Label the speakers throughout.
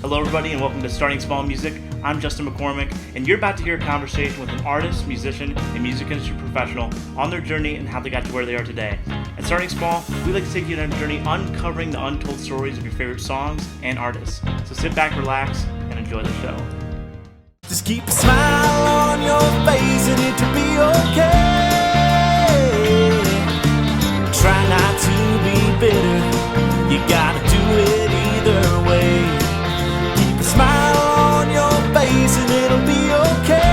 Speaker 1: Hello, everybody, and welcome to Starting Small Music. I'm Justin McCormick, and you're about to hear a conversation with an artist, musician, and music industry professional on their journey and how they got to where they are today. At Starting Small, we like to take you on a journey uncovering the untold stories of your favorite songs and artists. So sit back, relax, and enjoy the show.
Speaker 2: Just keep a smile on your face and it'll be okay. Try not to be bitter, you gotta do it either way. Keep a smile on your face and it'll be okay.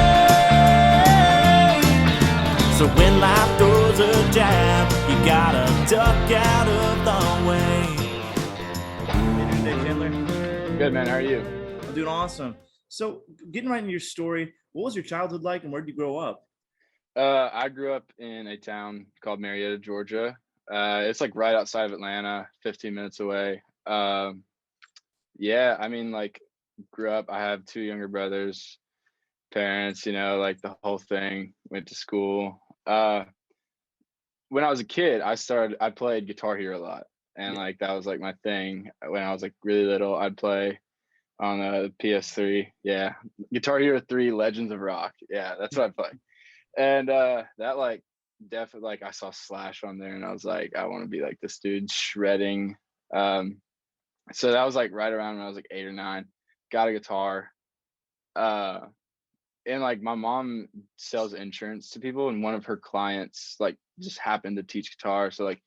Speaker 2: So when life throws a jab, you gotta duck out of the way.
Speaker 1: How you doing today, Chandler?
Speaker 3: Good, man. How are you?
Speaker 1: I'm doing awesome. So, getting right into your story, what was your childhood like, and where did you grow up?
Speaker 3: I grew up in a town called Marietta, Georgia. It's like right outside of Atlanta, 15 minutes away. Yeah, I mean, like, grew up. I have two younger brothers, parents, like the whole thing. Went to school. When I was a kid, I played Guitar Hero a lot, and
Speaker 1: Yeah.
Speaker 3: like that was like my thing. When I was like really little, I'd play on a PS3. Yeah, Guitar Hero 3 Legends of Rock. Yeah, that's what I play. And that like definitely, like, I saw Slash on there and I was like, I want to be like this dude shredding. So that was like right around when I was like 8 or 9. Got a guitar. And like my mom sells insurance to people, and one of her clients like just happened to teach guitar. So like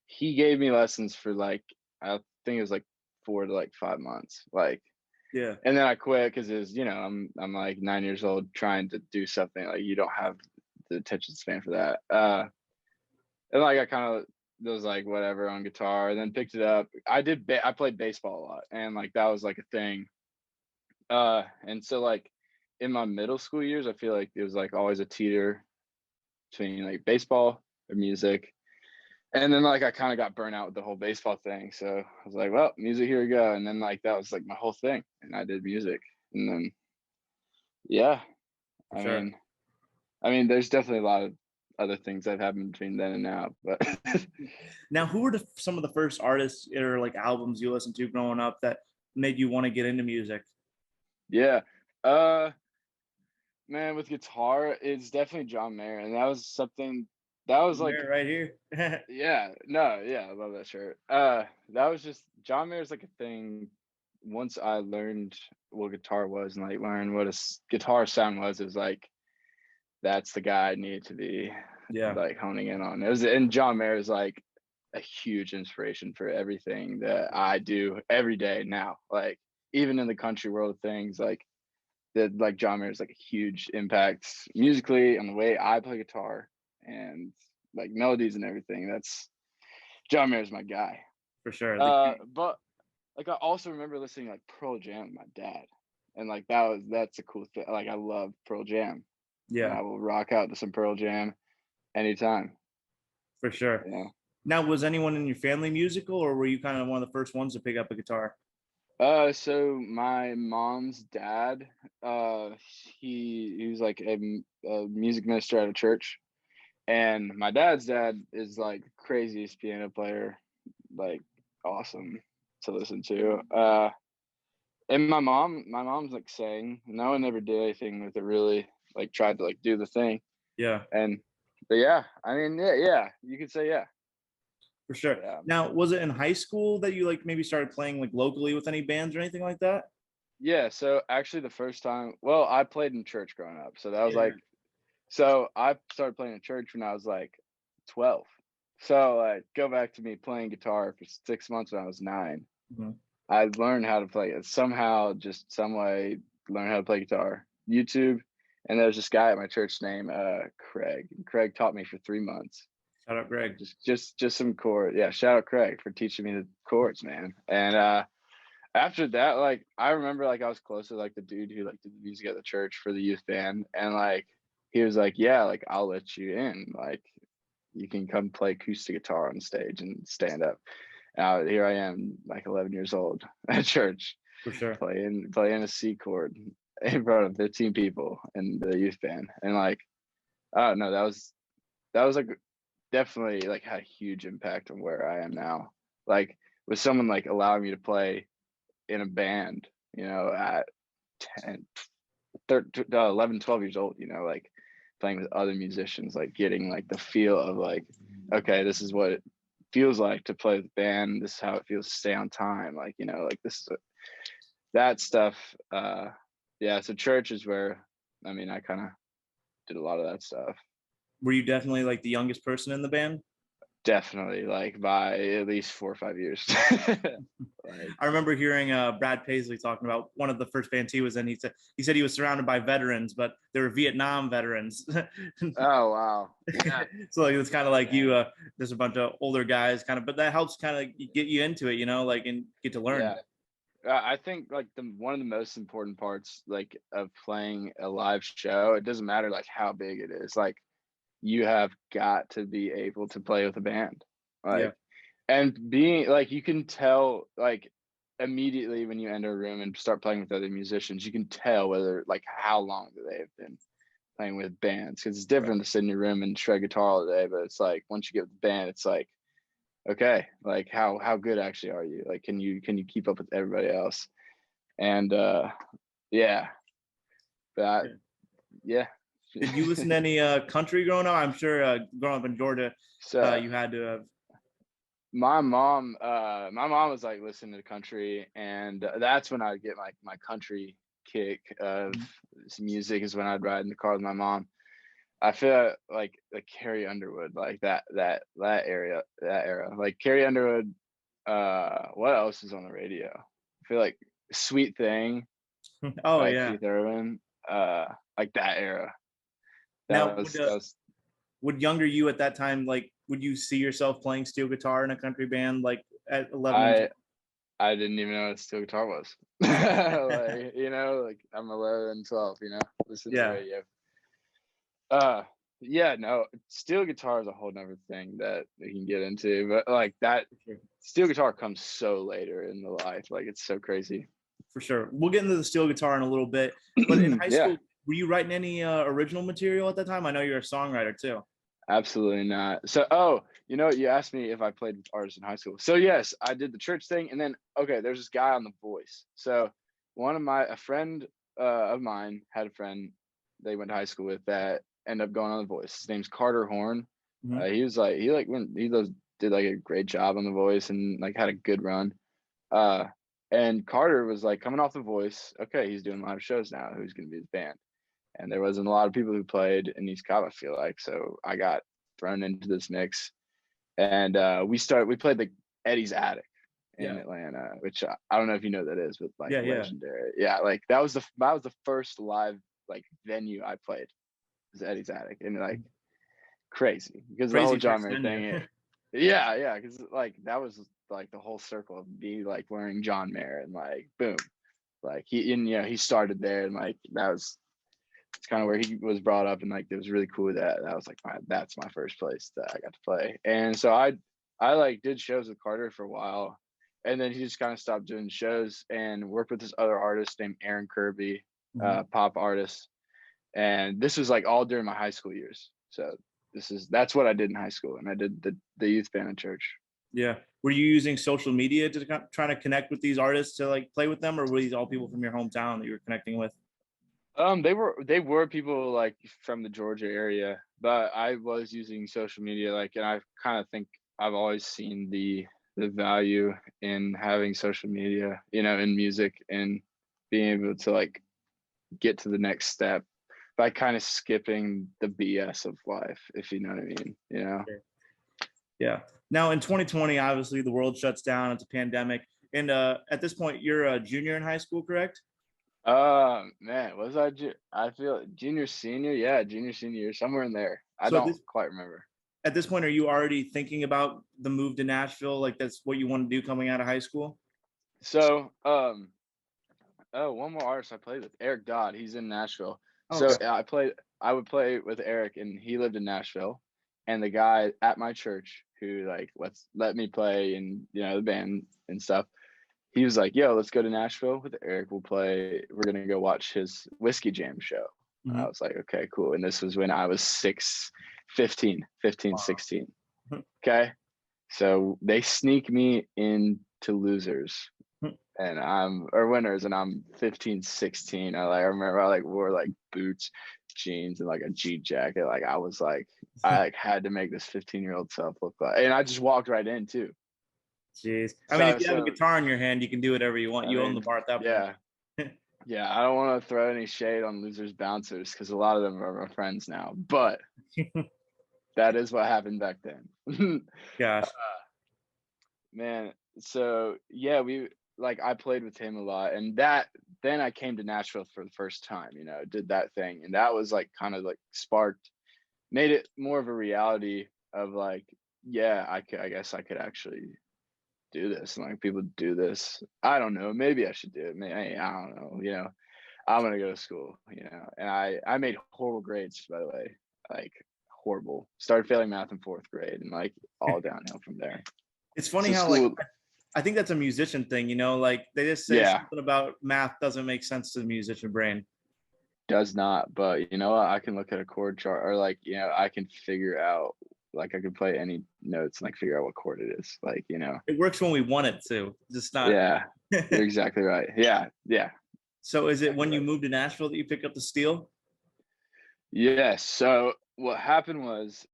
Speaker 3: he gave me lessons for like, I think it was like 4 to like 5 months. Like,
Speaker 1: Yeah.
Speaker 3: and then I quit because it was, I'm like 9 years old trying to do something. Like, you don't have the attention span for that. And like I kind of was like whatever on guitar, and then picked it up. I played baseball a lot, and like that was like a thing. And so like in my middle school years, I feel like it was like always a teeter between like baseball or music. And then like I kind of got burnt out with the whole baseball thing. So I was like, well, music, here we go. And then like that was like my whole thing. And I did music. And then yeah,
Speaker 1: For
Speaker 3: I
Speaker 1: sure.
Speaker 3: mean, there's definitely a lot of other things that have happened between then and now. But
Speaker 1: Now, who were some of the first artists or like albums you listened to growing up that made you want to get into music?
Speaker 3: yeah. Uh Man, with guitar, it's definitely John Mayer. And that was something that was like,
Speaker 1: Right here.
Speaker 3: yeah, no, yeah, I love that shirt. That was just John Mayer's like a thing. Once I learned what guitar was and like learned what guitar sound was, it was like that's the guy I needed to be
Speaker 1: Yeah.
Speaker 3: like honing in on. And John Mayer is like a huge inspiration for everything that I do every day now. Like even in the country world of things, like John Mayer is like a huge impact musically on the way I play guitar and like melodies and everything. That's John Mayer's my guy.
Speaker 1: For sure.
Speaker 3: But like I also remember listening to, like, Pearl Jam with my dad, and like that's a cool thing. Like I love Pearl Jam, and
Speaker 1: Yeah,
Speaker 3: I will rock out to some Pearl Jam anytime.
Speaker 1: for sure.
Speaker 3: Yeah.
Speaker 1: Now, was anyone in your family musical, or were you kind of one of the first ones to pick up a guitar?
Speaker 3: So my mom's dad, uh, he was like a music minister at a church, and my dad's dad is like craziest piano player, like awesome to listen to. And my mom's like sang. No one ever did anything with it really. Like tried to like do the thing.
Speaker 1: Yeah,
Speaker 3: And but yeah, I mean, yeah, you could say yeah.
Speaker 1: for sure.
Speaker 3: Yeah.
Speaker 1: Now, was it in high school that you like maybe started playing like locally with any bands or anything like that?
Speaker 3: Yeah, so actually the first time, well, I played in church growing up. So that was
Speaker 1: Yeah.
Speaker 3: like, so I started playing in church when I was like 12. So like go back to me playing guitar for 6 months when I was 9.
Speaker 1: Mhm.
Speaker 3: I learned how to play it somehow, just some way, learn how to play guitar. YouTube, and there was this guy at my church named Craig. And Craig taught me for 3 months.
Speaker 1: Shout out, Greg.
Speaker 3: Just some chords. Yeah, shout out Craig for teaching me the chords, man. And after that, like I remember like I was close to like the dude who like did the music at the church for the youth band, and like he was like, yeah, like I'll let you in, like you can come play acoustic guitar on stage and stand up. Now here I am, like 11 years old at church,
Speaker 1: For sure.
Speaker 3: playing a C chord in front of 15 people in the youth band, and like I don't know, that was like definitely like had a huge impact on where I am now. Like with someone like allowing me to play in a band, at 10, 13, 11, 12 years old, like playing with other musicians, like getting like the feel of like, okay, this is what it feels like to play with band. This is how it feels to stay on time. Like, like this is that stuff. Yeah. So church is where, I kind of did a lot of that stuff.
Speaker 1: Were you definitely like the youngest person in the band?
Speaker 3: Definitely, like by at least 4 or 5 years.
Speaker 1: Like, I remember hearing Brad Paisley talking about one of the first bands he was in. He said he was surrounded by veterans, but they were Vietnam veterans.
Speaker 3: Oh wow! Yeah.
Speaker 1: So like it's kind of like you. There's a bunch of older guys, kind of, but that helps kind of get you into it, like and get to learn.
Speaker 3: Yeah. I think like one of the most important parts like of playing a live show, it doesn't matter like how big it is, like you have got to be able to play with a band, like and being like you can tell like immediately when you enter a room and start playing with other musicians, you can tell whether like how long they have been playing with bands, because it's different to sit in your room and shred guitar all day, but it's like once you get with the band, it's like, okay, like how good actually are you? Like can you keep up with everybody else? And yeah, that yeah.
Speaker 1: Did you listen to any country growing up? I'm sure growing up in Georgia,
Speaker 3: So
Speaker 1: you had to have.
Speaker 3: my mom was like listening to country, and that's when I'd get my country kick of music, is when I'd ride in the car with my mom. I feel like Carrie Underwood, like that era, like Carrie Underwood. What else is on the radio? I feel like Sweet Thing.
Speaker 1: Oh
Speaker 3: like
Speaker 1: yeah.
Speaker 3: Keith Urban, like that era.
Speaker 1: Now,
Speaker 3: Was
Speaker 1: would younger you at that time, like, would you see yourself playing steel guitar in a country band, like at 11?
Speaker 3: I didn't even know what steel guitar was. Like, like I'm 11, 12, listen to the radio. Yeah, no, steel guitar is a whole nother thing that we can get into, but like that steel guitar comes so later in the life, like it's so crazy.
Speaker 1: For sure. We'll get into the steel guitar in a little bit, but in high school, were you writing any original material at that time? I know you're a songwriter too.
Speaker 3: Absolutely not. So, you asked me if I played with artists in high school. So yes, I did the church thing, and then there's this guy on The Voice. So a friend of mine had a friend they went to high school with that ended up going on The Voice. His name's Carter Horn.
Speaker 1: Mm-hmm.
Speaker 3: He was like did like a great job on The Voice and like had a good run. And Carter was like coming off The Voice. Okay, he's doing live shows now. Who's going to be his band? And there wasn't a lot of people who played in East Cobb, I feel like. So I got thrown into this mix, and we played the Eddie's Attic in Atlanta, which I don't know if you know what that is, but like legendary. Yeah, like that was the first live like venue I played, was Eddie's Attic, and like crazy because the whole John Mayer thing. Yeah, because like that was like the whole circle of me like wearing John Mayer, and like boom, like he started there, and like it's kind of where he was brought up, and like it was really cool that was like that's my first place that I got to play. And so I like did shows with Carter for a while, and then he just kind of stopped doing shows and worked with this other artist named Aaron Kirby, pop artist. And this was like all during my high school years. So that's what I did in high school, and I did the youth band in church.
Speaker 1: Yeah. Were you using social media to try to connect with these artists to like play with them, or were these all people from your hometown that you were connecting with?
Speaker 3: They were people like from the Georgia area, but I was using social media, like, and I kind of think I've always seen the value in having social media, in music, and being able to like get to the next step by kind of skipping the BS of life, if you know what I mean,
Speaker 1: Yeah. Now in 2020, obviously the world shuts down. It's a pandemic. And at this point, you're a junior in high school, correct?
Speaker 3: Man, I feel junior, senior. Yeah, junior, senior year, somewhere in there. I don't quite remember.
Speaker 1: At this point, are you already thinking about the move to Nashville? Like that's what you want to do coming out of high school?
Speaker 3: So, one more artist I played with, Eric Dodd. He's in Nashville.
Speaker 1: Okay.
Speaker 3: So I would play with Eric, and he lived in Nashville. And the guy at my church who like let me play in the band and stuff, he was like, yo, let's go to Nashville with Eric. We're going to go watch his Whiskey Jam show. And I was like, okay, cool. And this was when I was 15, 16. Okay. So they sneak me into Losers and I'm 15, 16. I remember I wore like boots, jeans, and like a jean jacket. Like I was like I like had to make this 15-year-old self look like, and I just walked right in too.
Speaker 1: Jeez. I mean, if
Speaker 3: So
Speaker 1: you have a guitar in your hand, you can do whatever you want.
Speaker 3: I
Speaker 1: You own the
Speaker 3: mean,
Speaker 1: bar at that point.
Speaker 3: yeah, yeah. I don't want to throw any shade on losers bouncers because a lot of them are my friends now, but that is what happened back then.
Speaker 1: Gosh.
Speaker 3: Man, so yeah, I played with him a lot, and that then I came to Nashville for the first time, did that thing, and that was like kind of like sparked, made it more of a reality of like, yeah, I guess I could actually do this, and like people do this. I don't know, maybe I should do it. Maybe, I don't know, I'm gonna go to school, and I made horrible grades, by the way, like horrible. Started failing math in fourth grade, and like all downhill from there.
Speaker 1: It's funny
Speaker 3: So
Speaker 1: how like
Speaker 3: school,
Speaker 1: I think that's a musician thing, like they just say
Speaker 3: yeah.
Speaker 1: something about math doesn't make sense to the musician brain.
Speaker 3: Does not, but you know what? I can look at a chord chart, or like, I can figure out, like I can play any notes and like figure out what chord it is. Like,
Speaker 1: It works when we want it to, just not.
Speaker 3: yeah, you're exactly right. Yeah, yeah.
Speaker 1: So is it
Speaker 3: Exactly
Speaker 1: when you
Speaker 3: right.
Speaker 1: moved to Nashville that you picked up the steel?
Speaker 3: Yes. So what happened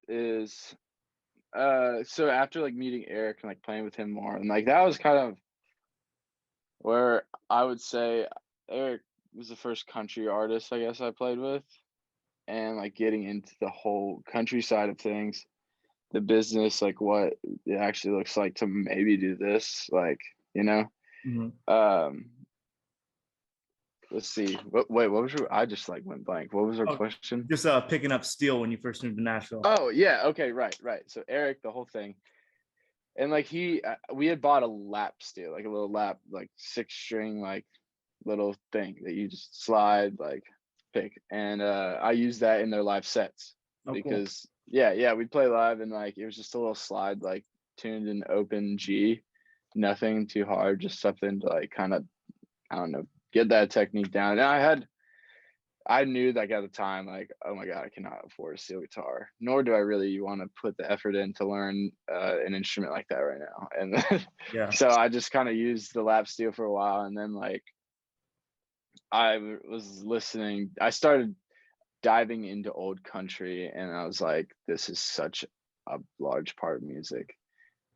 Speaker 3: is so after like meeting Eric and like playing with him more, and like that was kind of where I would say Eric was the first country artist I guess I played with, and like getting into the whole country side of things, the business, like what it actually looks like to maybe do this, like, you know.
Speaker 1: Mhm.
Speaker 3: Um, let's see. Wait, what was your? I just like went blank. What was our
Speaker 1: Oh,
Speaker 3: question?
Speaker 1: just picking up steel when you first moved to Nashville.
Speaker 3: Oh yeah, okay, right, right. So Eric, the whole thing, and like we had bought a lap steel, like a little lap, like 6 string, like little thing that you just slide, like pick, and I used that in their live sets
Speaker 1: Oh, cool.
Speaker 3: because yeah, we'd play live, and like it was just a little slide, like tuned in open G, nothing too hard, just something to like kind of, I don't know, get that technique down. And I knew like at the time, like, oh my God, I cannot afford a steel guitar, nor do I really want to put the effort in to learn an instrument like that right now. And
Speaker 1: Yeah.
Speaker 3: so I just kind of used the lap steel for a while. And then like I was listening, I started diving into old country, and I was like, this is such a large part of music.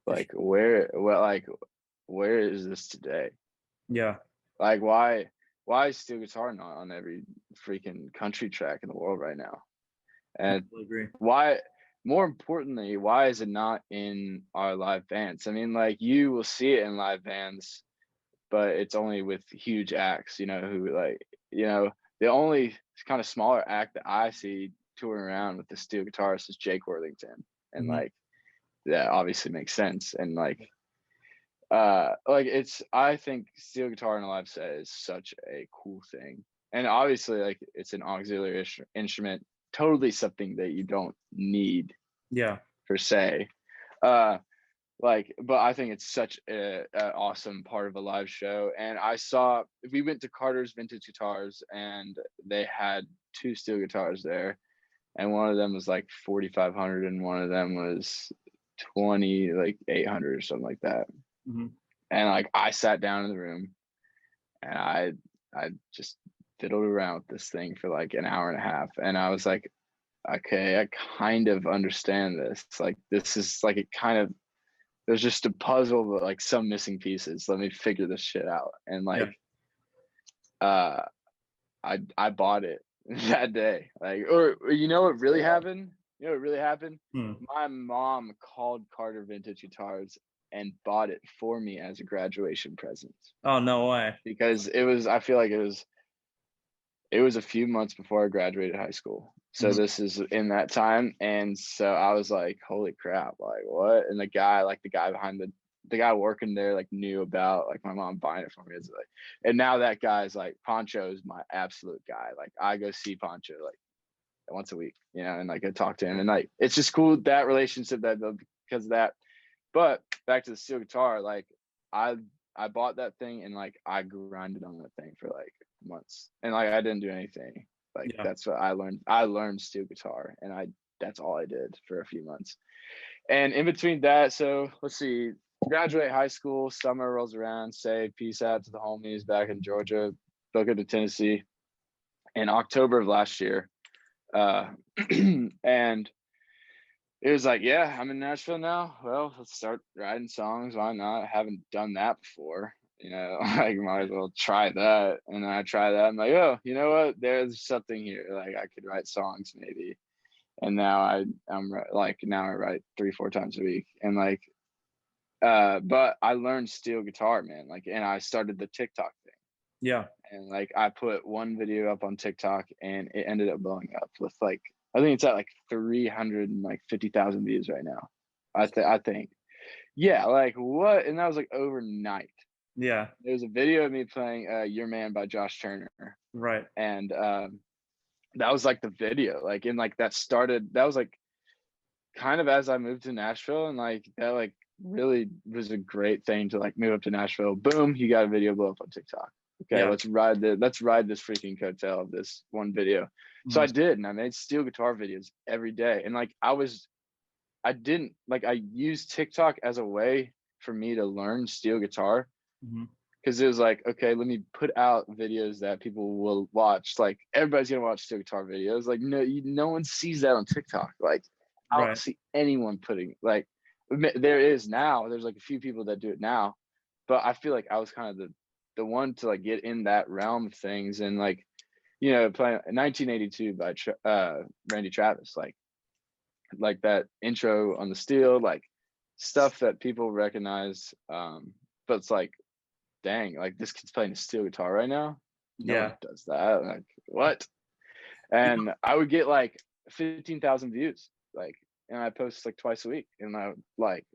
Speaker 3: Like where is this today?
Speaker 1: Yeah.
Speaker 3: Like why is steel guitar not on every freaking country track in the world right now?
Speaker 1: I
Speaker 3: And
Speaker 1: totally agree.
Speaker 3: why, more importantly, why is it not in our live bands? I mean, like you will see it in live bands, but it's only with huge acts, who like, the only kind of smaller act that I see touring around with the steel guitarist is Jake Worthington. And
Speaker 1: Mhm.
Speaker 3: like that obviously makes sense. And like it's, I think steel guitar in a live set is such a cool thing, and obviously like it's an auxiliary instrument, totally something that you don't need
Speaker 1: Yeah.
Speaker 3: per se, uh like, but I think it's such a awesome part of a live show. And we went to Carter's Vintage Guitars, and they had 2 steel guitars there, and one of them was like 4,500 and one of them was 20 like 800 or something like that.
Speaker 1: Mhm.
Speaker 3: And like I sat down in the room, and I just fiddled around with this thing for like an hour and a half, and I was like, okay, I kind of understand this. Like this is like it kind of, there's just a puzzle, but like some missing pieces. Let me figure this shit out. And
Speaker 1: Yeah.
Speaker 3: like uh I bought it that day. Like, or you know what really happened? You know what really happened?
Speaker 1: Hmm.
Speaker 3: My mom called Carter Vintage Guitars and bought it for me as a graduation present,
Speaker 1: Oh, no way.
Speaker 3: because I feel like it was a few months before I graduated high school. So
Speaker 1: Mhm.
Speaker 3: this is in that time. And so I was like, holy crap, like what? And the guy behind the guy working there like knew about like my mom buying it for me. It's like, and now that guy's like, Poncho is my absolute guy. Like I go see Poncho like once a week, and like I talk to him, and like it's just cool, that relationship, that because of that. But back to the steel guitar, like I I bought that thing, and like I grinded on that thing for like months, and like I didn't do anything. Like
Speaker 1: Yeah.
Speaker 3: that's what I learned. I learned steel guitar, and that's all I did for a few months. And in between that, so let's see, graduate high school, summer rolls around, say peace out to the homies back in Georgia, book it to Tennessee in October of last year. And it was like, yeah, I'm in Nashville now. Well, let's start writing songs. Why not? I haven't done that before. Like might as well try that. And then I try that. I'm like, oh, you know what? There's something here. Like I could write songs maybe. And now I'm like now I write 3-4 times a week. And like, but I learned steel guitar, man. Like, and I started the TikTok thing.
Speaker 1: Yeah.
Speaker 3: And like I put one video up on TikTok and it ended up blowing up with like, I think it's at like 350,000 views right now. I think. Yeah, like what? And that was like overnight.
Speaker 1: Yeah.
Speaker 3: There's a video of me playing Your Man by Josh Turner.
Speaker 1: Right.
Speaker 3: And that was like the video. Like and like that was like kind of as I moved to Nashville, and like that like really was a great thing to like move up to Nashville. Boom, you got a video blow up on TikTok. Okay,
Speaker 1: Yeah.
Speaker 3: let's ride this freaking coattail of this one video. Mm-hmm. So I did, and I made steel guitar videos every day. And like I used TikTok as a way for me to learn steel guitar. Because it was like, okay, let me put out videos that people will watch. Like everybody's gonna watch steel guitar videos. Like no one sees that on TikTok. Like I don't see anyone putting like there is now. There's like a few people that do it now, but I feel like I was kind of the one to like get in that realm of things. And like, playing 1982 by Randy Travis, like that intro on the steel, like stuff that people recognize. But it's like, dang, like this kid's playing a steel guitar right now. No one does that. Like what? And I would get like 15,000 views, like, and I post like twice a week. And I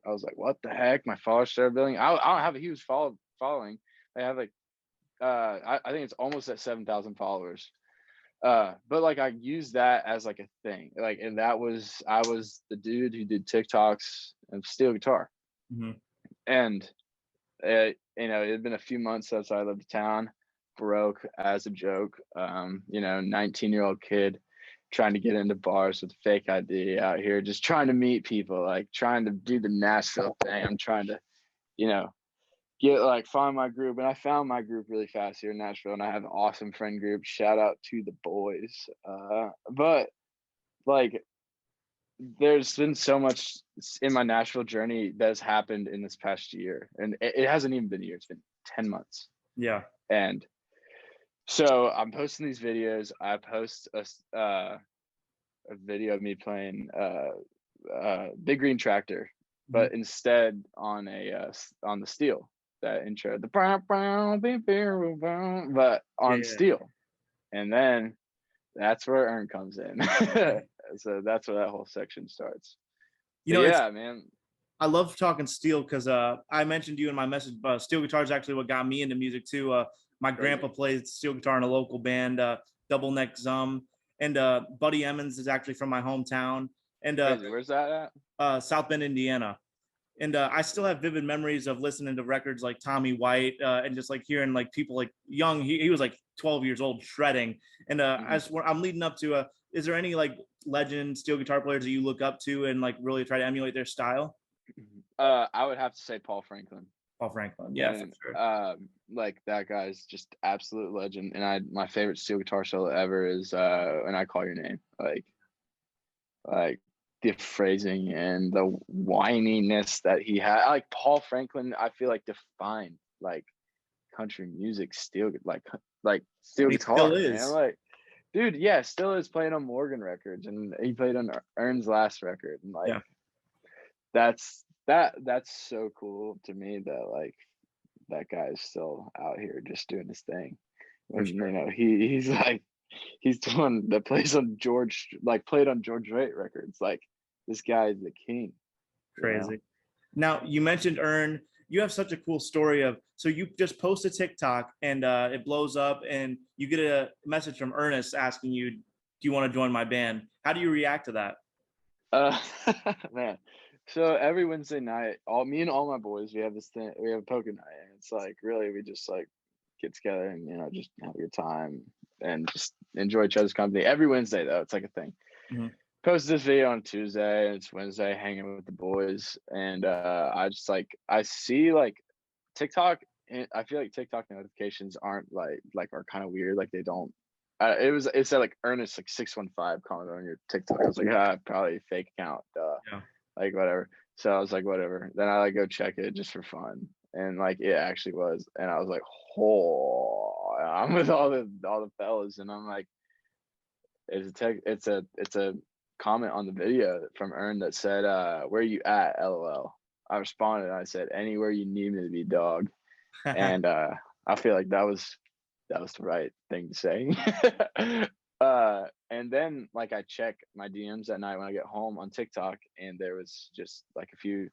Speaker 3: was like, what the heck? My followers started building. I don't have a huge following. I have like, I think it's almost at 7,000 followers. But like I used that as like a thing, like, and I was the dude who did TikToks of steel guitar. And it had been a few months since I left town, broke as a joke. 19-year-old kid trying to get into bars with a fake ID out here, just trying to meet people, like trying to do the Nashville thing. I'm trying to, find my group. And I found my group really fast here in Nashville, and I have an awesome friend group. Shout out to the boys. But like, there's been so much in my Nashville journey that has happened in this past year, and it hasn't even been a year. It's been 10 months. Yeah. And so I'm posting these videos. I post a video of me playing Big Green Tractor, but instead on the steel, that intro, but on steel. And then that's where Ern comes in. So that's where that whole section starts. Man.
Speaker 1: I love talking steel because I mentioned to you in my message, steel guitar is actually what got me into music too. My grandpa plays steel guitar in a local band, Double Neck Zum, and Buddy Emmons is actually from my hometown. And
Speaker 3: where's that
Speaker 1: at? South Bend, Indiana. And I still have vivid memories of listening to records like Tommy White and just like hearing like people like young. He was like 12 years old shredding. And I'm leading up to is there any like legend steel guitar players that you look up to and like really try to emulate their style?
Speaker 3: I would have to say Paul Franklin.
Speaker 1: Yeah, for sure.
Speaker 3: Like that guy's just absolute legend. And my favorite steel guitar solo ever is "And I Call Your Name." Like the phrasing and the whininess that he had. Like Paul Franklin, I feel like defined like country music steel, like steel guitar. Still is. Man. Like, dude, yeah, still is playing on Morgan Records, and he played on Ern's last record, and like that's so cool to me that like that guy's still out here just doing his thing. When, sure. He's the one that plays on played on George Strait records. Like this guy is the king.
Speaker 1: Crazy. Now you mentioned Ern. You have such a cool story so you just post a TikTok and it blows up and you get a message from Ernest asking you, do you want to join my band? How do you react to that?
Speaker 3: Man. So every Wednesday night, me and all my boys, we have this thing, we have a poker night, and it's like really we just like get together and just have a good time and just enjoy each other's company. Every Wednesday though, it's like a thing. posted this video on Tuesday, and it's Wednesday, hanging with the boys, and I just like I see like TikTok. I feel like TikTok notifications aren't are kind of weird. Like they don't. It said like Ernest like 615 comment on your TikTok. I was like, probably a fake account.
Speaker 1: Yeah.
Speaker 3: Like whatever. So I was like, whatever. Then I like go check it just for fun, and like it actually was, and I was like, oh, I'm with all the fellas, and I'm like, it's a comment on the video from Ern that said, where you at, LOL. I responded and I said, anywhere you need me to be, dog. And I feel like that was the right thing to say. And then like I check my DMs at night when I get home on TikTok, and there was just like a few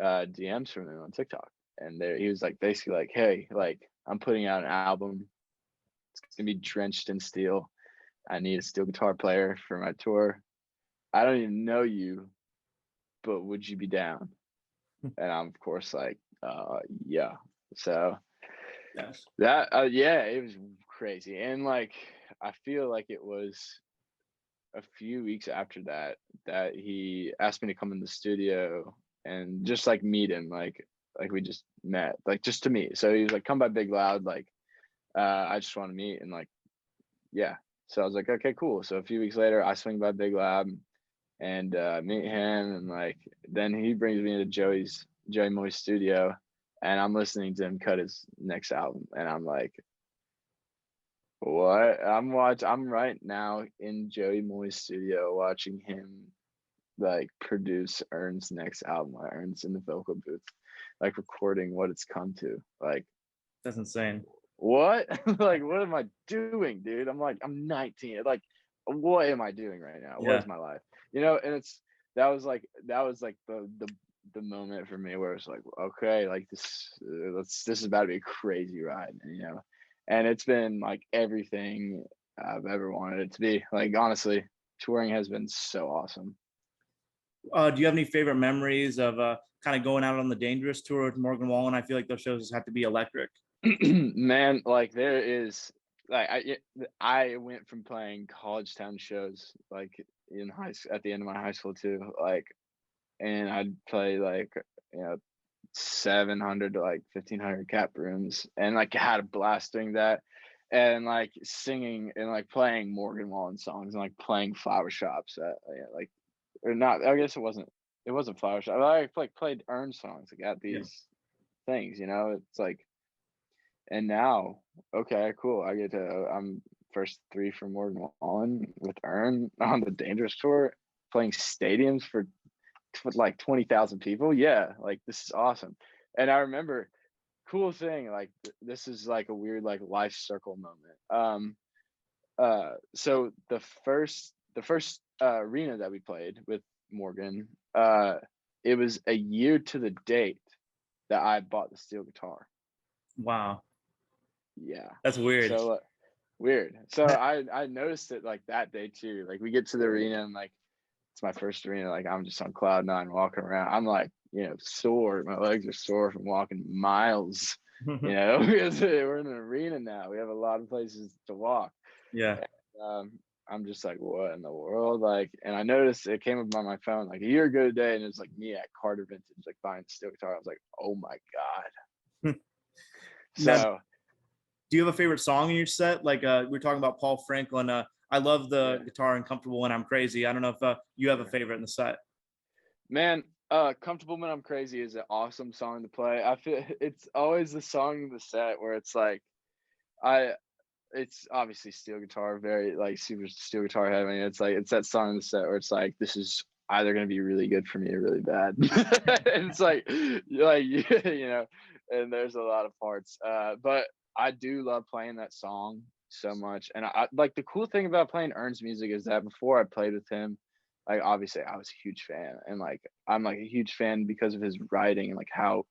Speaker 3: DMs from him on TikTok, and there he was like basically like, hey, like I'm putting out an album. It's gonna be drenched in steel. I need a steel guitar player for my tour. I don't even know you, but would you be down? And I'm of course like, yeah. So
Speaker 1: Yes.
Speaker 3: that, yeah, it was crazy. And like, I feel like it was a few weeks after that he asked me to come in the studio and just like meet him, like we just met, like just to meet. So he was like, come by Big Loud, like I just want to meet, and like, yeah. So I was like, okay, cool. So a few weeks later, I swing by Big Loud and meet him, and like then he brings me to Joey Moy's studio, and I'm listening to him cut his next album, and I'm like, what? I'm right now in Joey Moy's studio watching him like produce Ern's next album. While Ern's in the vocal booth, like recording what it's come to. Like,
Speaker 1: That's insane.
Speaker 3: what? Like, what am I doing, dude? I'm like, I'm 19. Like, what am I doing right now? What
Speaker 1: Yeah.
Speaker 3: is my life? And that was like the moment for me where it's like, okay, like this is about to be a crazy ride, and it's been like everything I've ever wanted it to be. Like, honestly, touring has been so awesome.
Speaker 1: Do you have any favorite memories of kind of going out on the Dangerous tour with Morgan Wallen? I feel like those shows have to be electric.
Speaker 3: Man, like there is like I went from playing college town shows like in high school at the end of my high school too, like, and I'd play like, you know 700 to like 1500 cap rooms, and like had a blast doing that, and like singing and like playing Morgan Wallen songs, and like playing flower shops at, like, or not, I guess it wasn't flower shop. I like played Earn songs like at
Speaker 1: Yeah.
Speaker 3: these things, it's like. And now, okay, cool. I'm first three for Morgan Wallen with Earn on the Dangerous tour, playing stadiums for like 20,000 people. Yeah, like this is awesome. And I remember, cool thing, like this is like a weird like life circle moment. So the first arena that we played with Morgan, it was a year to the date that I bought the steel guitar.
Speaker 1: Wow.
Speaker 3: Yeah.
Speaker 1: That's weird.
Speaker 3: So weird. So I noticed it like that day too. Like we get to the arena, and like it's my first arena. Like I'm just on cloud nine walking around. I'm like, sore. My legs are sore from walking miles. Because we're in an arena now. We have a lot of places to walk.
Speaker 1: Yeah.
Speaker 3: I'm just like, what in the world? Like, and I noticed it came up on my phone like a year ago today, and it was like me at Carter Vintage, like buying steel guitar. I was like, oh my god.
Speaker 1: Now,
Speaker 3: So.
Speaker 1: do you have a favorite song in your set? Like we were talking about Paul Franklin. I love the guitar in Comfortable When I'm Crazy. I don't know if you have a favorite in the set.
Speaker 3: Man, Comfortable When I'm Crazy is an awesome song to play. I feel it's always the song in the set where it's like, it's obviously steel guitar, very like super steel guitar heavy. I mean, it's that song in the set where it's like, this is either going to be really good for me or really bad. And it's like, and there's a lot of parts. But I do love playing that song so much. And I like, the cool thing about playing Ern's music is that before I played with him, like obviously I was a huge fan, and like I'm like a huge fan because of his writing and like how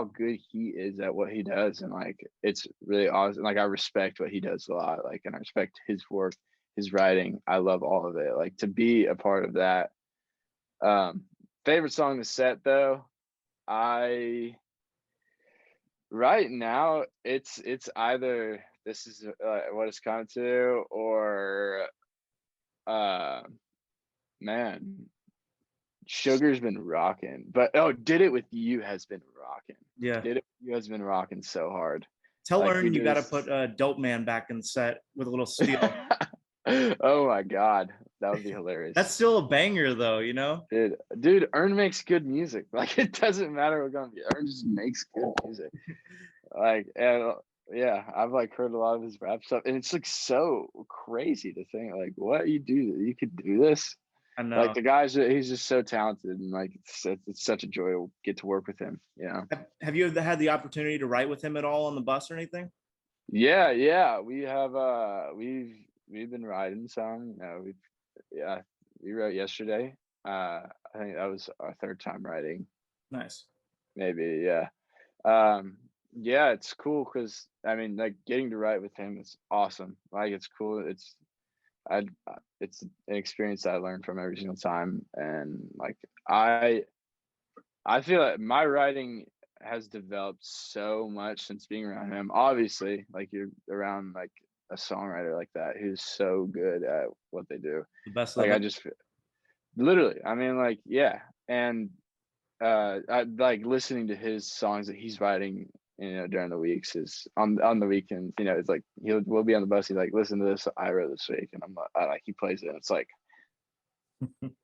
Speaker 3: good he is at what he does, and like it's really awesome. Like I respect what he does a lot, like, and I respect his work, his writing. I love all of it. Like to be a part of that. Favorite song in the set though, right now it's either This Is What It's Come To, or man, Sugar's been rocking, but Did It With You has been rocking.
Speaker 1: Yeah.
Speaker 3: Did It With You has been rocking so hard.
Speaker 1: Tell
Speaker 3: Like,
Speaker 1: Ern
Speaker 3: we
Speaker 1: you got to
Speaker 3: just
Speaker 1: put Dope Man back in the set with a little steel.
Speaker 3: oh my god, that would be
Speaker 1: That's
Speaker 3: hilarious.
Speaker 1: still a banger, though, you know?
Speaker 3: Dude, Ern makes good music. Like, it doesn't matter what gonna be. Ern just makes good music. Like, and yeah, I've like heard a lot of his rap stuff, and it's like so crazy to think like, what you could do this.
Speaker 1: I know.
Speaker 3: Like, he's just so talented, and like it's such a joy to get to work with him. You know.
Speaker 1: Have you had the opportunity to write with him at all on the bus or anything?
Speaker 3: Yeah, we have. We've been writing some. We wrote yesterday. I think that was our third time writing.
Speaker 1: Nice.
Speaker 3: Maybe, yeah. Yeah, it's cool because I mean, like, getting to write with him is awesome. Like, it's cool. I, it's an experience that I learn from every single time, and like I feel like my writing has developed so much since being around him. Obviously, like, you're around like a songwriter like that who's so good at what they do.
Speaker 1: The best
Speaker 3: Like,
Speaker 1: of
Speaker 3: I just literally, I mean, like, yeah, and I like listening to his songs that he's writing, during the weeks is on the weekends. It's like we'll be on the bus. He's like, listen to this I wrote this week, and I'm like, he plays it. And it's like,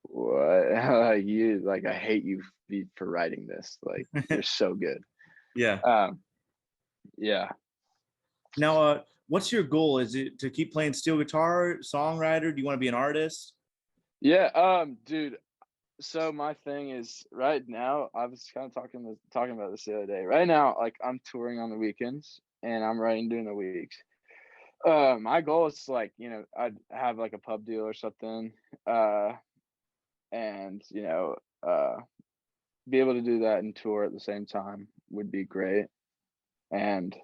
Speaker 3: what? Like, I hate you for writing this. Like, you're so good.
Speaker 1: Yeah.
Speaker 3: Yeah.
Speaker 1: Now, what's your goal? Is it to keep playing steel guitar, songwriter? Do you want to be an artist?
Speaker 3: Yeah. Dude. So my thing is, right now, I was kind of talking about this the other day. Right now, like, I'm touring on the weekends and I'm writing during the weeks. My goal is to, like, I'd have like a pub deal or something, and be able to do that and tour at the same time would be great. And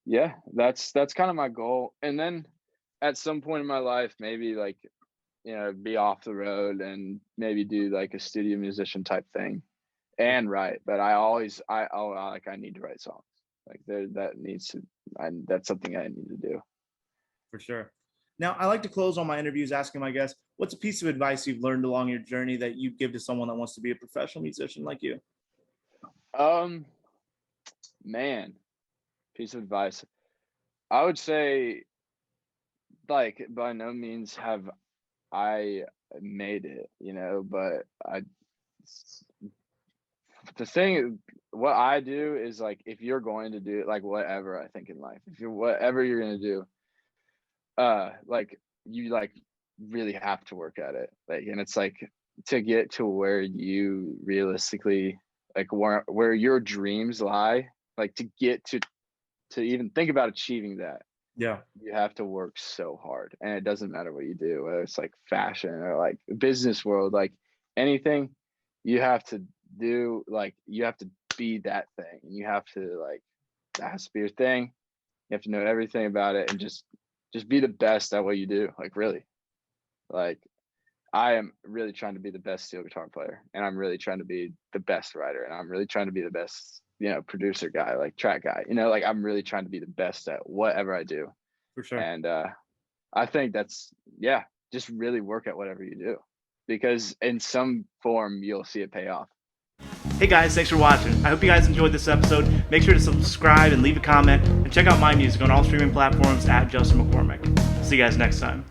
Speaker 3: yeah, that's kind of my goal. And then at some point in my life, maybe, like, be off the road and maybe do like a studio musician type thing and write. But I need to write songs. Like, that's something I need to do.
Speaker 1: For sure. Now, I like to close all my interviews asking my guests, what's a piece of advice you've learned along your journey that you give to someone that wants to be a professional musician like you?
Speaker 3: Man, piece of advice. I would say, like, by no means have I made it, but the thing, what I do is, like, if you're going to do it, like, whatever, I think in life, whatever you're going to do, like, you, like, really have to work at it. Like, and it's like, to get to where you realistically, like, where your dreams lie, like, to get to even think about achieving that,
Speaker 1: Yeah.
Speaker 3: you have to work so hard. And it doesn't matter what you do, whether it's like fashion or like business world, like anything, you have to do, like, you have to be that thing, and you have to, like, that has to be your thing. You have to know everything about it, and just be the best at what you do. Like, really, like, I am really trying to be the best steel guitar player, and I'm really trying to be the best writer, and I'm really trying to be the best, producer guy, like track guy, like, I'm really trying to be the best at whatever I do.
Speaker 1: For sure.
Speaker 3: And I think that's, yeah, just really work at whatever you do, because in some form you'll see it pay off.
Speaker 1: Hey guys, thanks for watching. I hope you guys enjoyed this episode. Make sure to subscribe and leave a comment, and check out my music on all streaming platforms at Justin McCormick. See you guys next time.